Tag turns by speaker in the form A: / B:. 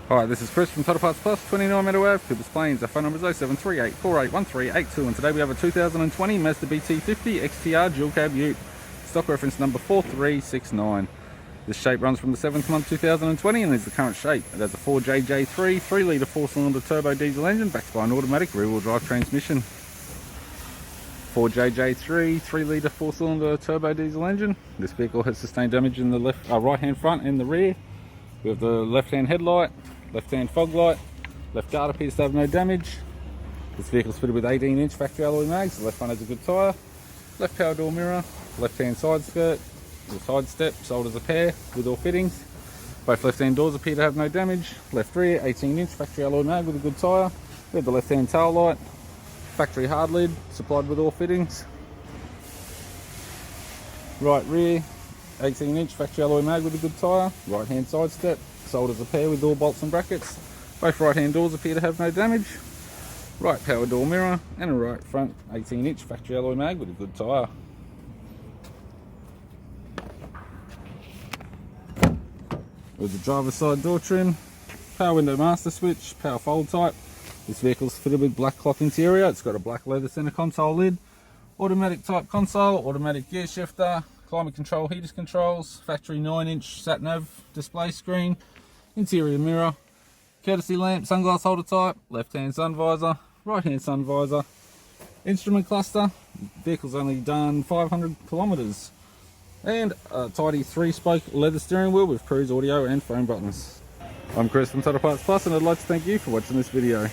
A: Hi, this is Chris from Tyre Parts Plus, 29 Meadow Ave, Cooper's Plains. Our phone number is 0738 481382, and today we have a 2020 Mazda BT50 XTR dual cab ute, stock reference number 4369. This shape runs from the 7th month 2020 and is the current shape. It has a 4JJ3 3-litre 4-cylinder turbo diesel engine backed by an automatic rear-wheel drive transmission. 4JJ3 3-litre 4-cylinder turbo diesel engine. This vehicle has sustained damage in the right hand front and the rear. We have the left hand headlight, left hand fog light, left guard appears to have no damage. This vehicle is fitted with 18-inch factory alloy mags. The left front has a good tyre, left power door mirror, left hand side skirt, the side step sold as a pair with all fittings. Both left hand doors appear to have no damage. Left rear 18-inch factory alloy mag with a good tyre. We have the left hand tail light, factory hard lid supplied with all fittings. Right rear 18-inch factory alloy mag with a good tyre. Right hand side step sold as a pair with all bolts and brackets. Both right hand doors appear to have no damage. Right power door mirror and a right front 18-inch factory alloy mag with a good tyre. With the driver's side door trim, power window master switch, power fold type. This vehicle is fitted with black cloth interior. It's got a black leather center console lid, automatic type console, automatic gear shifter, climate control heaters controls, factory 9-inch sat nav display screen, interior mirror, courtesy lamp, sunglass holder type, left hand sun visor, right hand sun visor, instrument cluster. Vehicle's only done 500 kilometers, and a tidy 3-spoke leather steering wheel with cruise audio and phone buttons. I'm Chris from Tyre Parts Plus, and I'd like to thank you for watching this video.